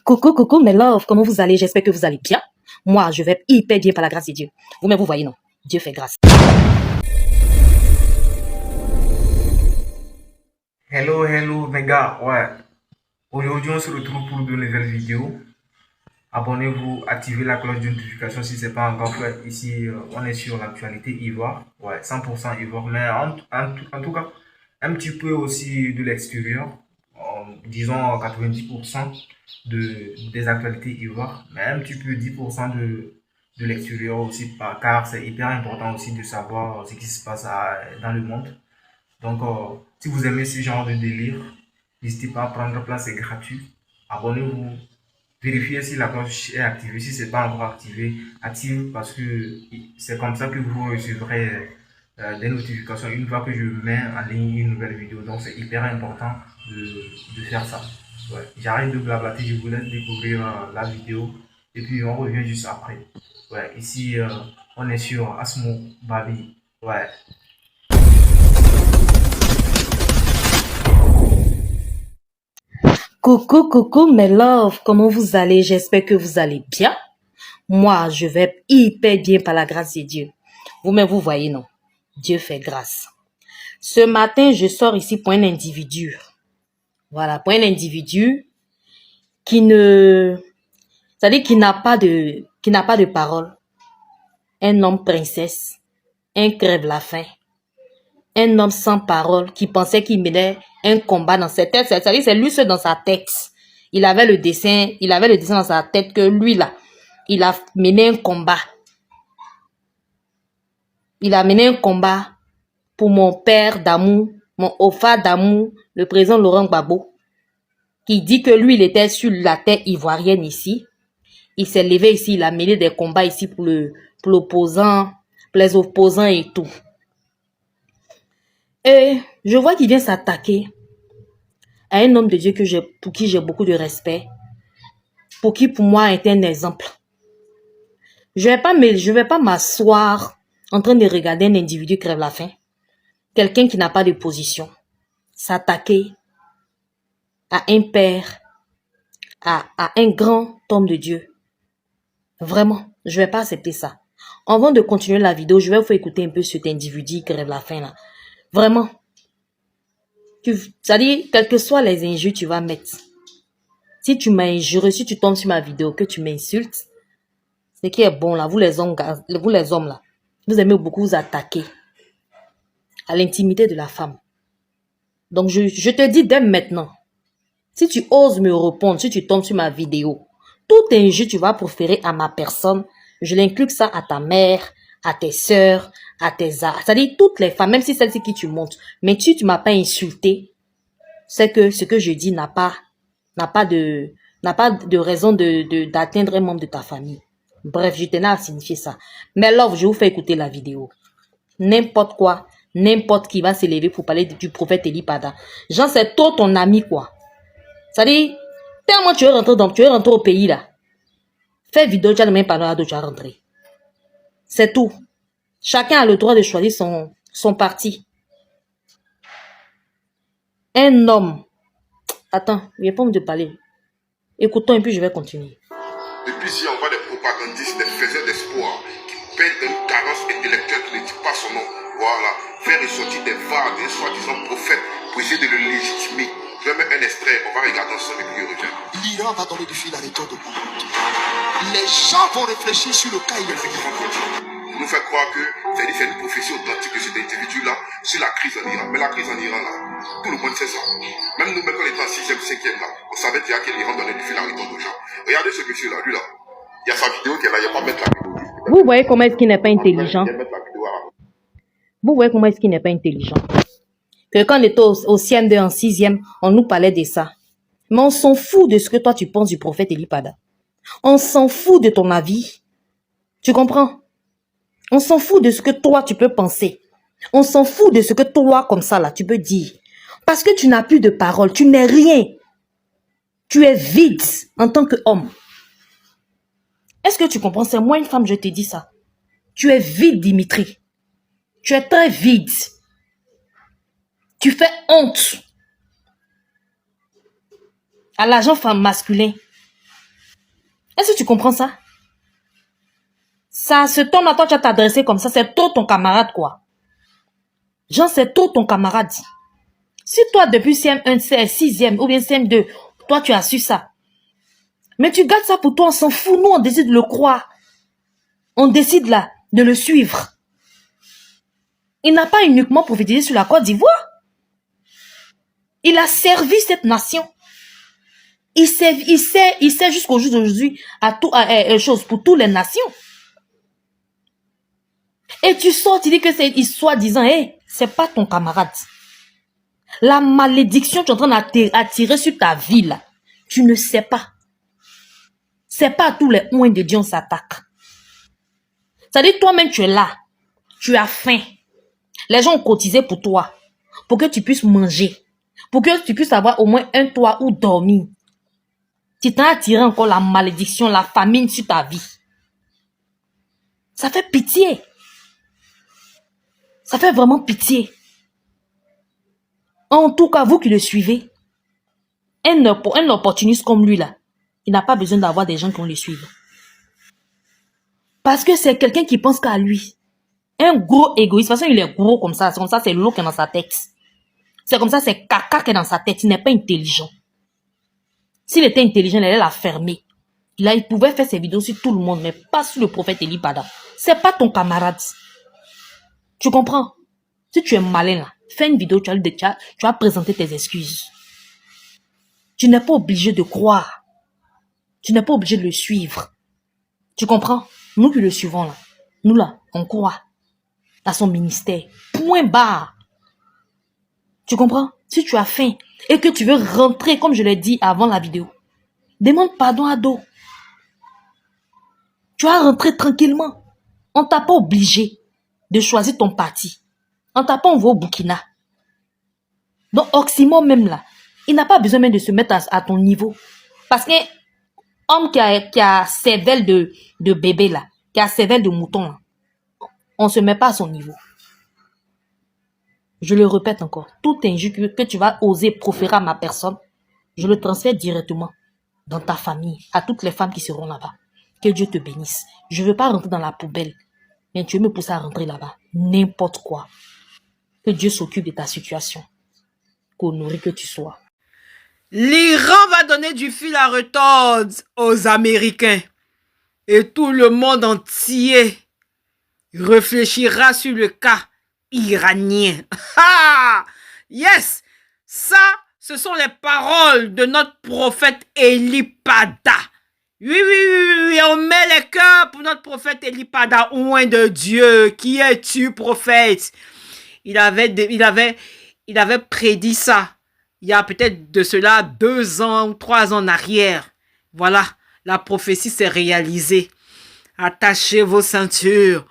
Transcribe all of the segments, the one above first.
Coucou, coucou, mes love, comment vous allez? J'espère que vous allez bien. Moi, je vais hyper bien par la grâce de Dieu. Vous-même, vous voyez, non? Dieu fait grâce. Hello mes gars, ouais. Aujourd'hui on se retrouve pour de nouvelles vidéos. Abonnez-vous, activez la cloche de notification si ce n'est pas encore fait. Ici, on est sur l'actualité Ivoire. Ouais, 100% Ivoire, mais en tout cas, un petit peu aussi de l'extérieur. Disons 90% des actualités Ivoire, mais un petit peu 10% de l'extérieur aussi, car c'est hyper important aussi de savoir ce qui se passe dans le monde. Donc, si vous aimez ce genre de délire, n'hésitez pas à prendre place, c'est gratuit. Abonnez-vous, vérifiez si la cloche est activée. Si ce n'est pas encore activé, active parce que c'est comme ça que vous recevrez des notifications une fois que je mets en ligne une nouvelle vidéo. Donc, c'est hyper important de faire ça. Ouais. J'arrête de blablater, je vous laisse découvrir la vidéo et puis on revient juste après. Ouais, ici, on est sur Asmo Babi. Ouais. Coucou, coucou, mes love, comment vous allez? J'espère que vous allez bien. Moi, je vais hyper bien par la grâce de Dieu. Vous-même, vous voyez, non? Dieu fait grâce. Ce matin, je sors ici pour un individu. Voilà, pour un individu qui ne... C'est-à-dire qui n'a pas de parole. Un homme princesse. Un crève-la-faim. Un homme sans parole qui pensait qu'il menait un combat dans sa tête. C'est-à-dire c'est lui seul dans sa tête. Il avait le dessin dans sa tête que lui là, il a mené un combat. Il a mené un combat pour mon père d'amour, mon Ofa d'amour, le président Laurent Gbagbo, qui dit que lui, il était sur la terre ivoirienne ici. Il s'est levé ici, il a mené des combats ici pour l'opposant, pour les opposants et tout. Et je vois qu'il vient s'attaquer à un homme de Dieu pour qui j'ai beaucoup de respect, pour qui pour moi était un exemple. Je vais pas m'asseoir en train de regarder un individu crève la faim, quelqu'un qui n'a pas de position, s'attaquer à un père, à un grand homme de Dieu. Vraiment, je vais pas accepter ça. Avant de continuer la vidéo, je vais vous écouter un peu cet individu qui crève la faim là. Vraiment. C'est-à-dire, quelles que soient les injures tu vas mettre. Si tu m'as injuré, si tu tombes sur ma vidéo, que tu m'insultes, ce qui est bon là, vous les hommes là, vous aimez beaucoup vous attaquer à l'intimité de la femme. Donc, je te dis dès maintenant, si tu oses me répondre, si tu tombes sur ma vidéo, toute injure tu vas proférer à ma personne, je l'inclus ça à ta mère, à tes sœurs, à tes c'est-à-dire toutes les femmes, même si celle-ci qui tu montes. Mais si tu m'as pas insulté, c'est que ce que je dis n'a pas de raison d'atteindre un membre de ta famille. Bref, je tenais à signifier ça. Mais love, je vous fais écouter la vidéo. N'importe quoi, n'importe qui va s'élever pour parler du prophète Elipada. Jean, c'est toi ton ami, quoi. C'est-à-dire, tellement tu es rentré au pays, là. Fais vidéo, tu as même pas de tu as rentré. C'est tout. Chacun a le droit de choisir son parti. Un homme. Attends, viens pas me parler. Écoutons et puis je vais continuer. Depuis ici, on voit des propagandistes, des faiseurs d'espoir qui peignent une carence intellectuelle qui ne dit pas son nom. Voilà, faire ressortir des vagues, des soi-disant prophètes pour essayer de le légitimer. Je vais mettre un extrait, on va regarder ensemble et puis je reviens. L'Iran va donner du fil à retordre au monde. Les gens vont réfléchir sur le cas iranien. Nous fait croire que c'est une prophétie authentique de cet individu-là sur la crise en Iran. Mais la crise en Iran, là, tout le monde sait ça. Même nous, quand on était en 6e, 5e, là, on savait déjà que l'Iran donnait du fil à retordre aux gens. Regardez ce monsieur-là, lui là. Il y a sa vidéo qui est là, il n'y a pas mettre la vidéo. Vous voyez comment est-ce qu'il n'est pas intelligent? Vous voyez comment est-ce qu'il n'est pas intelligent? Que quand on était au CM2 en 6e, on nous parlait de ça. Mais on s'en fout de ce que toi tu penses du prophète Elipada. On s'en fout de ton avis. Tu comprends? On s'en fout de ce que toi tu peux penser. On s'en fout de ce que toi comme ça là tu peux dire. Parce que tu n'as plus de parole, tu n'es rien. Tu es vide en tant qu'homme. Est-ce que tu comprends? C'est moi une femme, je te dis ça. Tu es vide, Dimitri. Tu es très vide. Tu fais honte à l'agent femme masculin. Est-ce que tu comprends ça? Ça, ce ton-là, toi, tu as t'adressé comme ça, c'est trop ton camarade, quoi. Genre, c'est trop ton camarade. Si toi, depuis CM1, 6e ou bien CM2, toi, tu as su ça. Mais tu gardes ça pour toi, on s'en fout. Nous, on décide de le croire. On décide là, de le suivre. Il n'a pas uniquement prophétisé sur la Côte d'Ivoire. Il a servi cette nation. Il sert jusqu'au jour d'aujourd'hui à chose pour toutes les nations. Et tu sors, tu dis que c'est soi-disant, hey, c'est pas ton camarade. La malédiction que tu es en train d'attirer sur ta vie là, tu ne sais pas. C'est pas à tous les oins de Dieu on s'attaque. C'est-à-dire toi-même tu es là, tu as faim. Les gens ont cotisé pour toi, pour que tu puisses manger, pour que tu puisses avoir au moins un toit où dormir. Tu t'as attiré encore la malédiction, la famine sur ta vie. Ça fait pitié. Ça fait vraiment pitié. En tout cas, vous qui le suivez, un opportuniste comme lui là, il n'a pas besoin d'avoir des gens qui vont le suivre. Parce que c'est quelqu'un qui pense qu'à lui. Un gros égoïste. De toute façon, il est gros comme ça. C'est comme ça, c'est l'eau qui est dans sa tête. C'est comme ça, c'est caca qui est dans sa tête. Il n'est pas intelligent. S'il était intelligent, il allait la fermer. Là, il pouvait faire ses vidéos sur tout le monde, mais pas sur le prophète Eli Pada. C'est pas ton camarade. Tu comprends? Si tu es malin là, fais une vidéo, tu vas présenter tes excuses. Tu n'es pas obligé de croire. Tu n'es pas obligé de le suivre. Tu comprends? Nous qui le suivons là, nous là, on croit à son ministère. Point barre. Tu comprends? Si tu as faim et que tu veux rentrer, comme je l'ai dit avant la vidéo, demande pardon à Do. Tu vas rentrer tranquillement. On t'a pas obligé de choisir ton parti. On t'a pas envoyé au Burkina. Donc, Oxymore même là, il n'a pas besoin même de se mettre à ton niveau. Parce qu'un homme qui a cervelle de bébé là, qui a cervelle de mouton là, on ne se met pas à son niveau. Je le répète encore, tout injure que tu vas oser proférer à ma personne, je le transfère directement dans ta famille, à toutes les femmes qui seront là-bas. Que Dieu te bénisse. Je ne veux pas rentrer dans la poubelle, mais tu veux me pousser à rentrer là-bas. N'importe quoi. Que Dieu s'occupe de ta situation. Qu'honoré que tu sois. L'Iran va donner du fil à retordre aux Américains. Et tout le monde entier réfléchira sur le cas iranien. Yes! Ça, ce sont les paroles de notre prophète Eli Pada. Oui, on met les cœurs pour notre prophète Eli Pada, oint de Dieu. Qui es-tu, prophète? Il avait prédit ça. Il y a peut-être de cela 2 ans ou 3 ans en arrière. Voilà, la prophétie s'est réalisée. Attachez vos ceintures.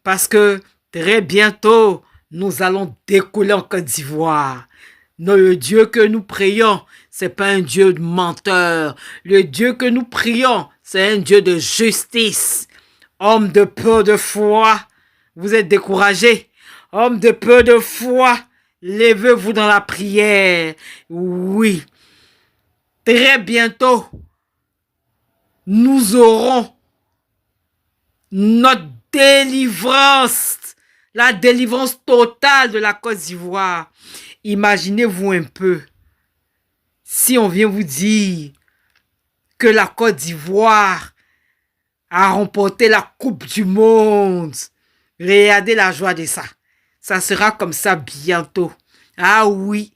Parce que très bientôt, nous allons décoller en Côte d'Ivoire. Le Dieu que nous prions, c'est pas un Dieu de menteur. Le Dieu que nous prions, c'est un Dieu de justice. Homme de peu de foi, vous êtes découragés. Homme de peu de foi, levez-vous dans la prière. Oui. Très bientôt, nous aurons notre délivrance. La délivrance totale de la Côte d'Ivoire. Imaginez-vous un peu. Si on vient vous dire que la Côte d'Ivoire a remporté la Coupe du Monde. Regardez la joie de ça. Ça sera comme ça bientôt. Ah oui,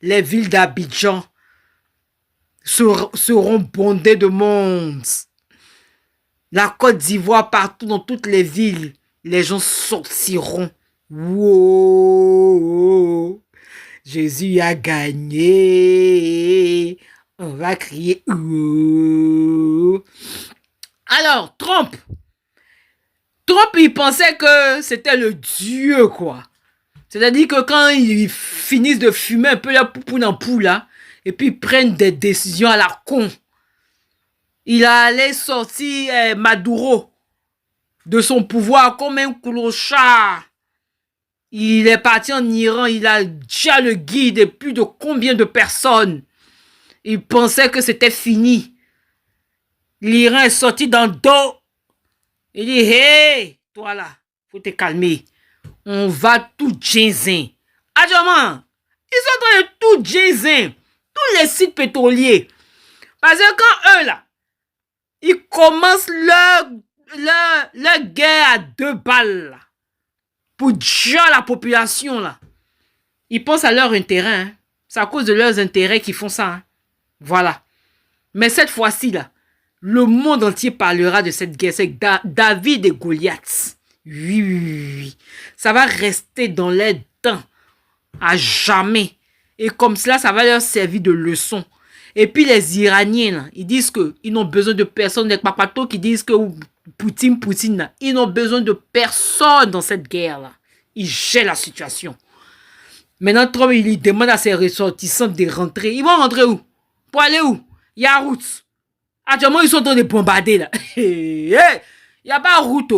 les villes d'Abidjan seront bondées de monde. La Côte d'Ivoire, partout dans toutes les villes, les gens sortiront. Wow, Jésus a gagné. On va crier. Wow. Alors, Trump, il pensait que c'était le Dieu, quoi. C'est-à-dire que quand ils finissent de fumer un peu la poupoune en poule, là, et puis ils prennent des décisions à la con, il allait sortir Maduro de son pouvoir comme un clochard. Il est parti en Iran, il a déjà le guide de plus de combien de personnes. Il pensait que c'était fini. l'Iran est sorti dans le dos. Il dit, hey, toi là, faut te calmer. On va tout ginzin. Actuellement, ils sont en train de tout ginzin. Tous les sites pétroliers. Parce que quand eux là, ils commencent leur guerre à 2 balles là, pour tuer la population là, ils pensent à leur intérêt. Hein. C'est à cause de leurs intérêts qu'ils font ça. Hein. Voilà. Mais cette fois-ci là, le monde entier parlera de cette guerre. C'est David et Goliath. Oui, oui, oui, oui. Ça va rester dans les dents. À jamais. Et comme cela, ça va leur servir de leçon. Et puis les Iraniens, là, ils disent qu'ils n'ont besoin de personne. Les papatos qui disent que Poutine, là, ils n'ont besoin de personne dans cette guerre-là. Ils gèrent la situation. Maintenant, Trump, il demande à ses ressortissants de rentrer. Ils vont rentrer où? Pour aller où? Il y a route. Actuellement, ils sont en train de bombarder là. Il n'y a pas route.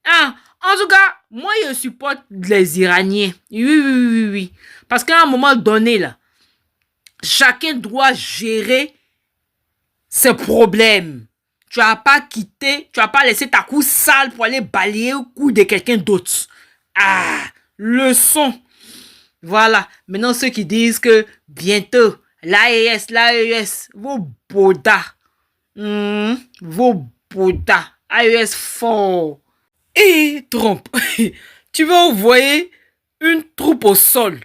Hein? En tout cas, moi, je supporte les Iraniens. Oui, oui, oui, oui. Parce qu'à un moment donné, là, chacun doit gérer ses problèmes. Tu n'as pas quitté, tu n'as pas laissé ta cour sale pour aller balayer au cou de quelqu'un d'autre. Ah, leçon. Voilà. Maintenant, ceux qui disent que bientôt, l'AES, vos bodas. Vos bodas. AES fort. Et Trump, tu vas envoyer une troupe au sol.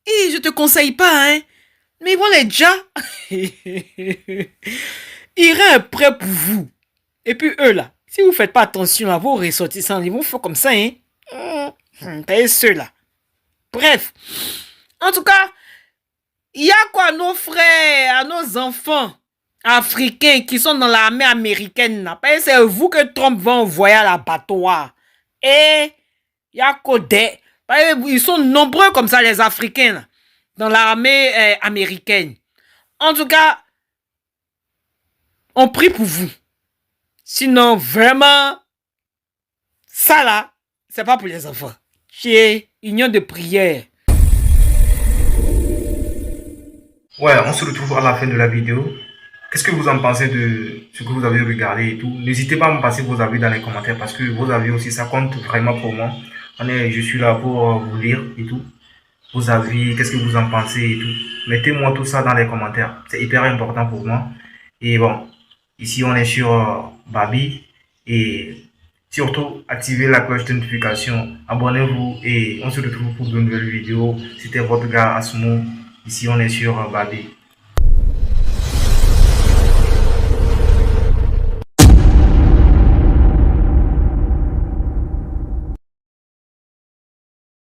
Et je te conseille pas, hein. Mais ils vont les déjà. Iran est prêt pour vous. Et puis eux là, si vous faites pas attention à vos ressortissants, ils vont faire comme ça, hein. T'as ceux-là. Bref. En tout cas, il y a quoi à nos frères, à nos enfants africains qui sont dans l'armée américaine là. C'est vous que Trump va envoyer à l'abattoir. Et il y a quoi des... Ils sont nombreux comme ça, les Africains, là, dans l'armée américaine. En tout cas, on prie pour vous. Sinon, vraiment, ça là, c'est pas pour les enfants. C'est union de prière. Ouais, on se retrouve à la fin de la vidéo. Qu'est-ce que vous en pensez de ce que vous avez regardé et tout? N'hésitez pas à me passer vos avis dans les commentaires parce que vos avis aussi, ça compte vraiment pour moi. Je suis là pour vous lire et tout. Vos avis, qu'est-ce que vous en pensez et tout. Mettez-moi tout ça dans les commentaires. C'est hyper important pour moi. Et bon, ici on est sur Babi. Et surtout, activez la cloche de notification. Abonnez-vous et on se retrouve pour de nouvelles vidéos. C'était votre gars Asmo. Ici on est sur Babi.